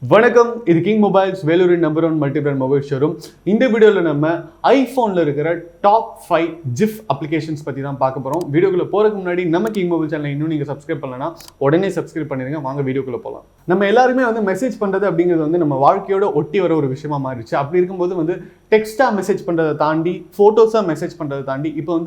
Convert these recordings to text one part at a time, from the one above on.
வணக்கம், இது king mobiles வேலூரின் number 1 multi brand mobile showroom. இந்த வீடியோவில் நம்ம ஐஃபோனில் இருக்கிற டாப் 5 ஜிஃப் அப்ளிகேஷன்ஸ் பற்றி தான் பார்க்க போகிறோம். வீடியோக்குள்ளே போகிறதுக்கு முன்னாடி நம்ம கிங் மொபைல் சேனலை இன்னும் நீங்கள் சப்ஸ்கிரைப் பண்ணலன்னா உடனே சப்ஸ்கிரைப் பண்ணிடுங்க. வாங்க வீடியோக்குள்ளே போகலாம். நம்ம எல்லாருமே மெசேஜ் பண்ணுறது அப்படிங்கிறது நம்ம வாழ்க்கையோட ஒட்டி வர ஒரு விஷயமா மாறிடுச்சு. அப்படி இருக்கும்போது டெக்ஸ்ட்டாக மெசேஜ் பண்ணுறதை தாண்டி ஃபோட்டோஸாக மெசேஜ் பண்ணுறதை தாண்டி இப்போ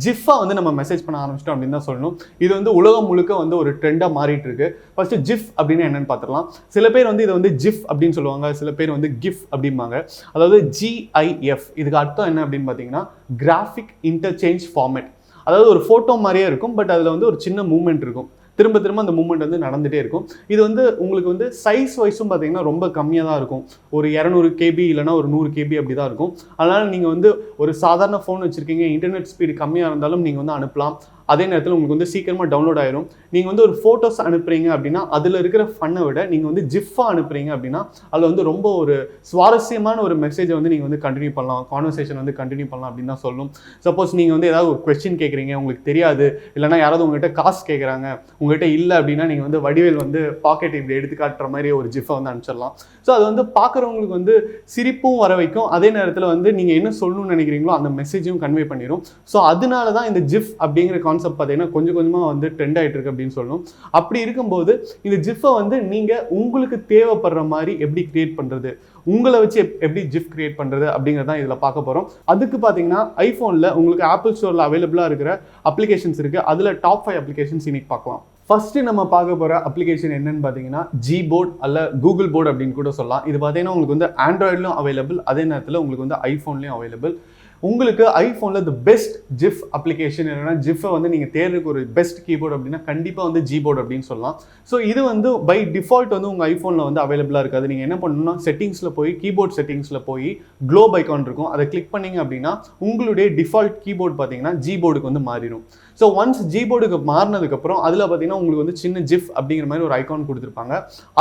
ஜிஃபாக நம்ம மெசேஜ் பண்ண ஆரம்பிச்சிட்டோம் அப்படின்னு தான் சொல்லணும். இது உலகம் முழுக்க ஒரு ட்ரெண்டாக மாறிட்டு இருக்கு. ஃபர்ஸ்ட் ஜிஃப் அப்படின்னு என்னன்னு பார்த்துடலாம். சில பேர் இதை ஜிஃப் அப்படின்னு சொல்லுவாங்க, சில பேர் கிஃப் அப்படிம்பாங்க. அதாவது GIF இதுக்கு அர்த்தம் என்ன அப்படின்னு பார்த்தீங்கன்னா கிராஃபிக் இன்டர்சேஞ்ச் ஃபார்மேட். அதாவது ஒரு ஃபோட்டோ மாதிரியே இருக்கும், பட் அதில் ஒரு சின்ன மூவ்மெண்ட் இருக்கும். திரும்ப அந்த மூவ்மெண்ட் நடந்துகிட்டே இருக்கும். இது உங்களுக்கு சைஸ் வைஸும் பார்த்தீங்கன்னா ரொம்ப கம்மியாக தான் இருக்கும். ஒரு 200 KB இல்லைனா ஒரு 100 KB அப்படி தான் இருக்கும். அதனால் நீங்கள் ஒரு சாதாரண ஃபோன் வச்சுருக்கீங்க, இன்டர்நெட் ஸ்பீடு கம்மியாக இருந்தாலும் நீங்கள் அனுப்பலாம். அதே நேரத்தில் உங்களுக்கு சீக்கிரமாக டவுன்லோட் ஆயிரும். நீங்கள் ஒரு ஃபோட்டோஸ் அனுப்புறீங்க அப்படின்னா அதில் இருக்கிற ஃபன்னை விட நீங்கள் ஜிஃபாக அனுப்புறீங்க அப்படின்னா அதில் ரொம்ப ஒரு சுவாரஸ்யமான ஒரு மெசேஜை நீங்கள் கண்டினியூ பண்ணலாம், கான்வர்சேஷன் கண்டினியூ பண்ணலாம் அப்படின்னு தான் சொல்லணும். சப்போஸ் நீங்கள் ஏதாவது ஒரு கொஸ்டின் கேட்குறீங்க, உங்களுக்கு தெரியாது, இல்லைனா யாராவது உங்கள்கிட்ட காசு கேட்குறாங்க, உங்கள்கிட்ட இல்லை அப்படின்னா நீங்கள் வடிவேல் பாக்கெட் இப்படி எடுத்து காட்டுற மாதிரி ஒரு ஜிஃபை அனுப்பிச்சிடலாம். ஸோ அது பார்க்குறவங்களுக்கு சிரிப்பும் வர வைக்கும். அதே நேரத்தில் நீங்கள் என்ன சொல்லணும்னு நினைக்கிறீங்களோ அந்த மெசேஜையும் கன்வே பண்ணிடும். ஸோ அதனால தான் இந்த ஜிஃப் அப்படிங்கிற கான்செப்ட் பார்த்தீங்கன்னா கொஞ்சம் கொஞ்சமாக ட்ரெண்ட் ஆகிட்டு இருக்கு அப்படின்னு சொல்லணும். அப்படி இருக்கும்போது இந்த ஜிஃபை நீங்கள் உங்களுக்கு தேவைப்படுற மாதிரி எப்படி கிரியேட் பண்ணுறது, உங்களை வச்சு எப்படி ஜிஃப் கிரியேட் பண்ணுறது அப்படிங்கிறதான் இதில் பார்க்க போகிறோம். அதுக்கு பார்த்தீங்கன்னா ஐஃபோனில் உங்களுக்கு ஆப்பிள் ஸ்டோரில் அவைலபிளாக இருக்கிற அப்ளிகேஷன்ஸ் இருக்குது. அதில் டாப் 5 அப்ளிகேஷன்ஸ் இன்னைக்கு பார்க்கலாம். ஃபர்ஸ்ட் நம்ம பார்க்க போகிற அப்ளிகேஷன் என்னன்னு பார்த்தீங்கன்னா ஜிபோர்ட் அல்ல கூகுள் போர்டு அப்படின்னு கூட சொல்லலாம். இது பார்த்தீங்கன்னா உங்களுக்கு ஆண்ட்ராய்ட்லையும் அவைலபிள், அதே நேரத்தில் உங்களுக்கு ஐஃபோன்லையும் அவைலபிள். உங்களுக்கு ஐஃபோனில் தி பெஸ்ட் ஜிஃப் அப்ளிகேஷன் என்னன்னா ஜிஃபை நீங்கள் தேர்றதுக்கு ஒரு பெஸ்ட் கீபோர்டு அப்படின்னா கண்டிப்பாக ஜிபோர்டு அப்படின்னு சொல்லலாம். ஸோ இது பை டிஃபால்ட் உங்கள் ஐஃபோனில் அவைலபிளாக இருக்காது. நீங்கள் என்ன பண்ணணும்னா செட்டிங்ஸில் போய் கீபோர்ட் செட்டிங்ஸில் போய் க்ளோப் ஐக்கான் இருக்கும், அதை கிளிக் பண்ணிங்க அப்படின்னா உங்களுடைய டிஃபால்ட் கீபோர்டு பார்த்தீங்கன்னா ஜிபோர்டுக்கு மாறிடும். ஸோ ஒன்ஸ் ஜிபோர்டுக்கு மாறினதுக்கப்புறம் அதில் பார்த்தீங்கன்னா உங்களுக்கு சின்ன ஜிஃப் அப்படிங்கிற மாதிரி ஒரு ஐக்கான் கொடுத்துருப்பாங்க.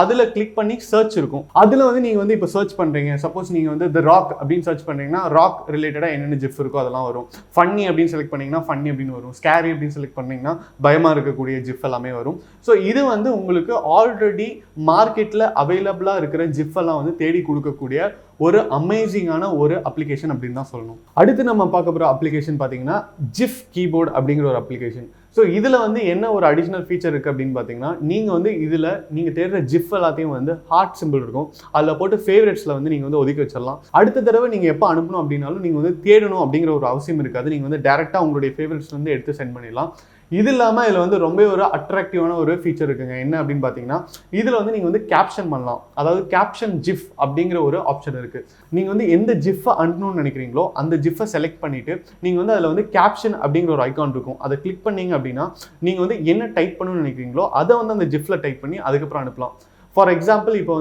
அதில் கிளிக் பண்ணி சர்ச் இருக்கும். அதில் நீங்கள் இப்போ சர்ச் பண்ணுறீங்க, சப்போஸ் நீங்கள் த ராக் அப்படின்னு சர்ச் பண்ணுறீங்கன்னா ராக் ரிலேட்டடாக என்னென்ன ஜிஃப் இருக்கோ அதெல்லாம் வரும். ஃபன்னி அப்படின்னு செலக்ட் பண்ணிங்கன்னா ஃபன்னி அப்படின்னு வரும். ஸ்கேரி அப்படின்னு செலக்ட் பண்ணிங்கன்னா பயமாக இருக்கக்கூடிய ஜிஃப் எல்லாமே வரும். ஸோ இது உங்களுக்கு ஆல்ரெடி மார்க்கெட்டில் அவைலபிளாக இருக்கிற ஜிஃப் எல்லாம் தேடி கொடுக்கக்கூடிய ஒரு அமேசிங்கான ஒரு அப்ளிகேஷன் அப்படின்னு தான் சொல்லணும். அடுத்து நம்ம பார்க்க போகிற அப்ளிகேஷன் பார்த்தீங்கன்னா ஜிஃப் கீபோர்டு அப்படிங்கிற ஒரு அப்ளிகேஷன். ஸோ இதில் என்ன ஒரு அடிஷ்னல் ஃபீச்சர் இருக்குது அப்படின்னு பார்த்தீங்கன்னா நீங்கள் இதில் நீங்கள் தேடுற ஜிஃப் எல்லாத்தையும் ஹார்ட் சிம்பிள் இருக்கும், அதில் போட்டு ஃபேவரட்ஸில் நீங்கள் ஒதுக்கி வச்சிடலாம். அடுத்த தடவை நீங்கள் எப்போ அனுப்பணும் அப்படின்னாலும் நீங்கள் தேடணும் அப்படிங்கிற ஒரு அவசியம் இருக்காது. நீங்கள் டேரெக்டாக உங்களுடைய ஃபேவரட்ஸ்லேருந்து எடுத்து சென்ட் பண்ணிடலாம். இது இல்லாமல் இதில் ரொம்ப ஒரு அட்ராக்டிவான ஒரு ஃபீச்சர் இருக்குங்க. என்ன அப்படின்னு பார்த்தீங்கன்னா இதில் நீங்கள் கேப்ஷன் பண்ணலாம். அதாவது கேப்ஷன் ஜிஃப் அப்படிங்கிற ஒரு ஆப்ஷன் இருக்குது. நீங்கள் எந்த ஜிஃபை அனுப்பணும்னு நினைக்கிறீங்களோ அந்த ஜிஃபை செலக்ட் பண்ணிவிட்டு நீங்கள் அதில் கேப்ஷன் அப்படிங்கிற ஒரு ஐக்கான் இருக்கும், அதை கிளிக் பண்ணீங்க அப்படின்னா நீங்கள் என்ன டைப் பண்ணணும்னு நினைக்கிறீங்களோ அதை அந்த ஜிஃபில் டைப் பண்ணி அதுக்கப்புறம் அனுப்பலாம். ஃபார் எக்ஸாம்பிள் இப்போ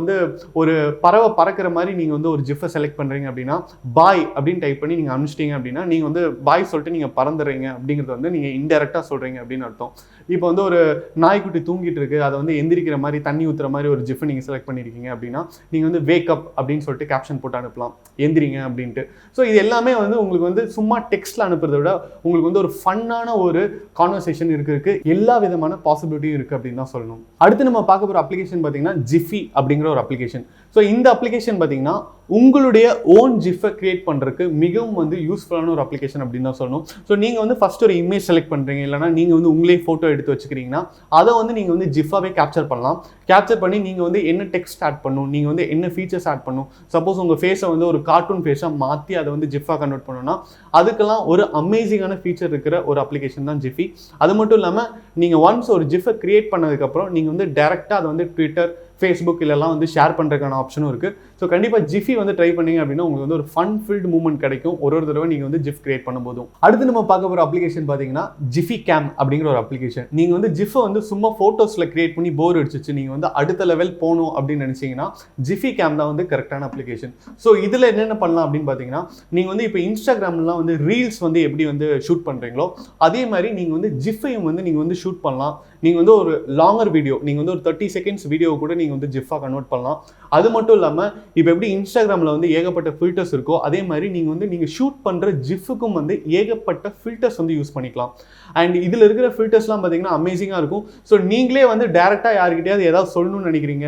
ஒரு பறவை பறக்கிற மாதிரி நீங்கள் ஒரு ஜிஃபை செலக்ட் பண்ணுறீங்க அப்படின்னா பாய் அப்படின்னு டைப் பண்ணி நீங்கள் அனுப்பிச்சிட்டிங்க அப்படின்னா நீங்கள் பாய் சொல்லிட்டு நீங்கள் பறந்துடுறீங்க அப்படிங்கிறது நீங்கள் இன்டெரக்டாக சொல்கிறீங்க அப்படின்னு அர்த்தம். இப்போ ஒரு நாய்க்குட்டி தூங்கிட்டு இருக்கு, அதை எந்திரிக்கிற மாதிரி தண்ணி ஊற்றுற மாதிரி ஒரு ஜிஃபை நீங்கள் செலக்ட் பண்ணியிருக்கீங்க அப்படின்னா நீங்கள் வேக் அப் அப்படின்னு சொல்லிட்டு கேப்ஷன் போட்டு அனுப்பலாம், எந்திரிங்க அப்படின்ட்டு. ஸோ இது எல்லாமே உங்களுக்கு சும்மா டெக்ஸ்ட்டில் அனுப்புறதை விட உங்களுக்கு ஒரு ஃபன்னான ஒரு கான்வர்சேஷன் இருக்கு, எல்லா விதமான பாசிபிலிட்டியும் இருக்குது அப்படின்னு தான் சொல்லணும். அடுத்து நம்ம பார்க்க போகிற அப்ளிகேஷன் பார்த்தீங்கன்னா ஜிஃபி அப்படிங்கிற ஒரு அப்ளிகேஷன். ஸோ இந்த அப்ளிகேஷன் பார்த்தீங்கன்னா உங்களுடைய ஓன் ஜிஃபை கிரியேட் பண்ணுறதுக்கு மிகவும் யூஸ்ஃபுல்லான ஒரு அப்ளிகேஷன் அப்படின்னு தான் சொல்லணும். ஸோ நீங்கள் ஃபர்ஸ்ட் ஒரு இமேஜ் செலக்ட் பண்ணுறீங்க, இல்லைனா நீங்கள் உங்களே ஃபோட்டோ எடுத்து வச்சுக்கிறீங்கன்னா அதை நீங்கள் ஜிஃபாவே கேப்சர் பண்ணலாம். கேப்சர் பண்ணி நீங்கள் என்ன டெக்ஸ்ட் ஆட் பண்ணணும், நீங்கள் என்ன ஃபீச்சர்ஸ் ஆட் பண்ணணும், சப்போஸ் உங்கள் ஃபேஸை ஒரு கார்ட்டூன் ஃபேஸாக மாற்றி அதை ஜிஃபாக கன்வெர்ட் பண்ணணும்னா அதுக்கெல்லாம் ஒரு அமேசிங்கான ஃபீச்சர் இருக்கிற ஒரு அப்ளிகேஷன் தான் ஜிஃபி. அது மட்டும் இல்லாமல் நீங்கள் ஒன்ஸ் ஒரு ஜிஃபை கிரியேட் பண்ணதுக்கப்புறம் நீங்கள் டேரெக்டாக அதை ட்விட்டர், ஃபேஸ்புக் இல்லெல்லாம் ஷேர் பண்ணுறதுக்கான ஆப்ஷனும் இருக்குது. ஸோ கண்டிப்பாக ஜிஃபி ட்ரை பண்ணீங்க அப்படின்னா உங்களுக்கு ஒரு ஃபன் ஃபில்டு மூமெண்ட் கிடைக்கும் ஒரு தடவை நீங்கள் ஜிஃப் கிரியேட் பண்ணும்போதும். அடுத்து நம்ம பார்க்க போகிற அப்ளிகேஷன் பார்த்தீங்கன்னா ஜிஃபி கேம் அப்படிங்கிற ஒரு அப்ளிகேஷன். நீங்கள் ஜிஃபை சும்மா ஃபோட்டோஸில் கிரியேட் பண்ணி போர் அடிச்சிச்சு, நீங்கள் அடுத்த லெவல் போகணும் அப்படின்னு நினச்சிங்கன்னா ஜிஃபி கேம் தான் கரெக்டான அப்ளிகேஷன். ஸோ இதில் என்னென்ன பண்ணலாம் அப்படின்னு பார்த்தீங்கன்னா நீங்கள் இப்போ இன்ஸ்டாகிராம்லாம் ரீல்ஸ் எப்படி ஷூட் பண்ணுறீங்களோ அதே மாதிரி நீங்கள் ஜிஃபையும் நீங்கள் ஷூட் பண்ணலாம். நீங்கள் வந்து ஒரு லாங்கர் வீடியோ, நீங்கள் வந்து ஒரு 30 செகண்ட்ஸ் வீடியோ கூட நீங்கள் வந்து ஜிஃபாக கன்வெர்ட் பண்ணலாம். அது மட்டும் இல்லாமல் இப்போ எப்படி இன்ஸ்டாகிராமில் வந்து ஏகப்பட்ட ஃபில்டர்ஸ் இருக்கோ அதே மாதிரி நீங்கள் ஷூட் பண்ணுற ஜிஃபுக்கும் வந்து ஏகப்பட்ட ஃபில்டர்ஸ் வந்து யூஸ் பண்ணிக்கலாம். அண்ட் இதில் இருக்கிற ஃபில்டர்ஸ்லாம் பார்த்தீங்கன்னா அமேசிங்காக இருக்கும். ஸோ நீங்களே வந்து டேரெக்டாக யார்கிட்டயாவது ஏதாவது சொல்லணும்னு நினைக்கிறீங்க,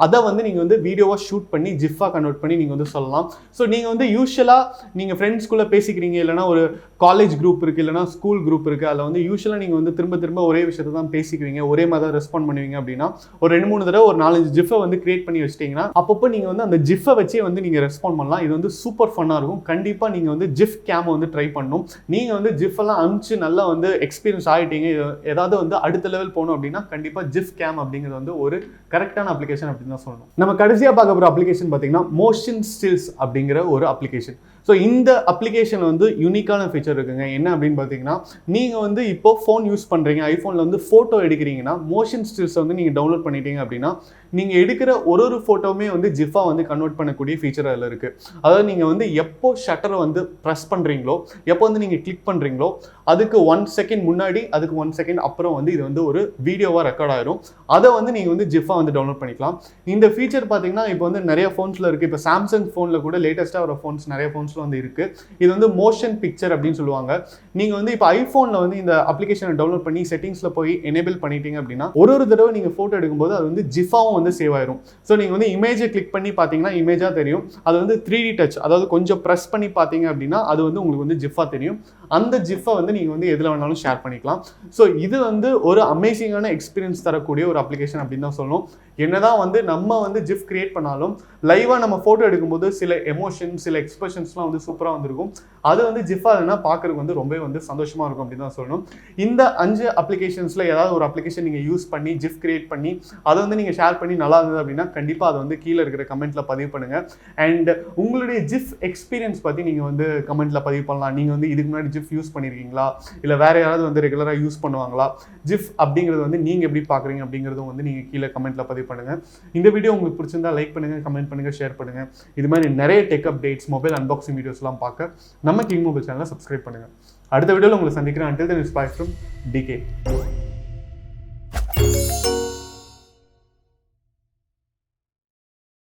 அதை வந்து நீங்கள் வந்து வீடியோவாக ஷூட் பண்ணி ஜிஃபாக கன்வெர்ட் பண்ணி நீங்கள் வந்து சொல்லலாம். ஸோ நீங்கள் வந்து யூஸ்வலாக நீங்கள் ஃப்ரெண்ட்ஸ்குள்ளே பேசிக்கிறீங்க, இல்லைனா ஒரு காலேஜ் குரூப் இருக்குது, இல்லைனா ஸ்கூல் குரூப் இருக்குது, அதில் வந்து யூஸ்வலாக நீங்கள் வந்து திரும்ப ஒரே விஷயத்தை தான் பேசிக்கிறீங்க, ஒரே மாதிரி தான் ரெஸ்பாண்ட் பண்ணுவீங்க அப்படின்னா ஒரு 2-3 தடவை ஒரு 4-5 ஜிஃபை வந்து கிரியேட் பண்ணி வச்சிட்டிங்கன்னா அப்பப்போ நீங்கள் வந்து அந்த ஜிஃபை வச்சே வந்து நீங்கள் ரெஸ்பாண்ட் பண்ணலாம். இது வந்து சூப்பர் ஃபன்னாக இருக்கும். கண்டிப்பாக நீங்கள் வந்து ஜிஃப் கேம் வந்து ட்ரை பண்ணணும். நீங்கள் வந்து ஜிஃப் எல்லாம் அனுப்பிச்சு நல்லா வந்து எக்ஸ்பீரியன்ஸ் ஆகிட்டீங்க, ஏதாவது வந்து அடுத்த லெவல் போகணும் அப்படின்னா கண்டிப்பாக ஜிஃப் கேம் அப்படிங்கிறது வந்து ஒரு கரெக்டான அப்ளிகேஷன் அப்படின்னு தான் சொல்லணும். நம்ம கடைசியாக பார்க்க போகிற அப்ளிகேஷன் பார்த்தீங்கன்னா மோஷன் ஸ்டில்ஸ் அப்படிங்கிற ஒரு அப்ளிகேஷன். ஸோ இந்த அப்ளிகேஷன் வந்து யூனிக்கான ஃபீச்சர் இருக்குங்க. என்ன அப்படின்னு பார்த்தீங்கன்னா, நீங்கள் வந்து இப்போ ஃபோன் யூஸ் பண்ணுறீங்க, ஐஃபோனில் வந்து ஃபோட்டோ எடுக்கிறீங்கன்னா மோஷன் ஸ்டில்ஸை வந்து நீங்கள் டவுன்லோட் பண்ணிட்டீங்க அப்படின்னா நீங்கள் எடுக்கிற ஒரு ஃபோட்டோவுமே வந்து ஜிஃபாக வந்து கன்வெர்ட் பண்ணக்கூடிய ஃபீச்சர் அதில் இருக்குது. அதாவது நீங்கள் வந்து எப்போ ஷட்டரை வந்து ப்ரெஸ் பண்ணுறீங்களோ, எப்போ வந்து நீங்கள் கிளிக் பண்ணுறீங்களோ அதுக்கு 1 செகண்ட் முன்னாடி, அதுக்கு 1 செகண்ட் அப்புறம் வந்து இது வந்து ஒரு வீடியோவாக ரெக்கார்ட் ஆயிரும். அதை வந்து நீங்கள் வந்து ஜிஃபாக வந்து டவுன்லோட் பண்ணிக்கலாம். இந்த ஃபீச்சர் பார்த்தீங்கன்னா இப்போ வந்து நிறைய ஃபோன்ஸில் இருக்குது. இப்போ சாம்சங் ஃபோனில் கூட லேட்டஸ்ட்டாக வர ஃபோன்ஸ் நிறைய ஃபோன்ஸில் வந்து இருக்குது. இது வந்து மோஷன் பிக்சர் அப்படின்னு சொல்லுவாங்க. நீங்கள் வந்து இப்போ ஐஃபோனில் வந்து இந்த அப்ளிகேஷனை டவுன்லோட் பண்ணி செட்டிங்ஸில் போய் எனேபிள் பண்ணிட்டீங்க அப்படின்னா ஒரு தடவை நீங்கள் ஃபோட்டோ எடுக்கும்போது அது வந்து ஜிஃபாவும் வந்து சேவ் ஆயிரும். ஸோ நீங்கள் வந்து இமேஜை கிளிக் பண்ணி பார்த்தீங்கன்னா இமேஜாக தெரியும். அது வந்து 3D டச், அதாவது கொஞ்சம் ப்ரெஸ் பண்ணி பார்த்தீங்க அப்படின்னா அது வந்து உங்களுக்கு வந்து ஜிஃபாக தெரியும். அந்த ஜிஃபை வந்து நீங்கள் வந்து எதில் வேணாலும் ஷேர் பண்ணிக்கலாம். ஸோ இது வந்து ஒரு அமேசிங்கான எக்ஸ்பீரியன்ஸ் தரக்கூடிய ஒரு அப்ளிகேஷன் அப்படின்னு தான் சொல்லணும். என்னதான் வந்து நம்ம வந்து ஜிஃப் கிரியேட் பண்ணாலும் லைவாக நம்ம ஃபோட்டோ எடுக்கும்போது சில எமோஷன், சில எக்ஸ்பிரஷன்ஸ்லாம் வந்து சூப்பராக வந்துருக்கும். அது வந்து ஜிஃபாக இல்லைன்னா பார்க்குறதுக்கு வந்து ரொம்பவே வந்து சந்தோஷமாக இருக்கும் அப்படின்னு தான் சொல்லணும். இந்த 5 அப்ளிகேஷன்ஸில் ஏதாவது ஒரு அப்ளிகேஷன் நீங்கள் யூஸ் பண்ணி ஜிஃப் கிரியேட் பண்ணி அதை வந்து நீங்கள் ஷேர் பண்ணி நல்லா இருந்தது அப்படின்னா கண்டிப்பாக அதை வந்து கீழே இருக்கிற கமெண்ட்டில் பதிவு பண்ணுங்கள். அண்ட் உங்களுடைய ஜிஃப் எக்ஸ்பீரியன்ஸ் பற்றி நீங்கள் வந்து கமெண்ட்டில் பதிவு பண்ணலாம். நீங்கள் வந்து இதுக்கு முன்னாடி ஜிஃப் யூஸ் பண்ணியிருக்கீங்களா, இல்லை வேறு யாராவது வந்து ரெகுலராக யூஸ் பண்ணுவாங்களா, ஜிஃப் அப்படிங்கிறது வந்து நீங்கள் எப்படி பார்க்குறீங்க அப்படிங்கிறதும் வந்து நீங்கள் கீழே கமெண்ட்டில் பதிவு பண்ணுங்கள். இந்த வீடியோ உங்களுக்கு பிடிச்சிருந்தா லைக் பண்ணுங்கள், கமெண்ட் பண்ணுங்கள், ஷேர் பண்ணுங்கள். இது மாதிரி நிறைய டெக் அப்டேட்ஸ், மொபைல் அன்பாக்சிங் வீடியோஸ்லாம் பார்க்க நம்ம கிங் மொபைல் சேனலை சப்ஸ்கிரைப் பண்ணுங்கள். அடுத்த வீடியோவில் உங்களை சந்திக்கிறேன். Until then, it's bye from DK.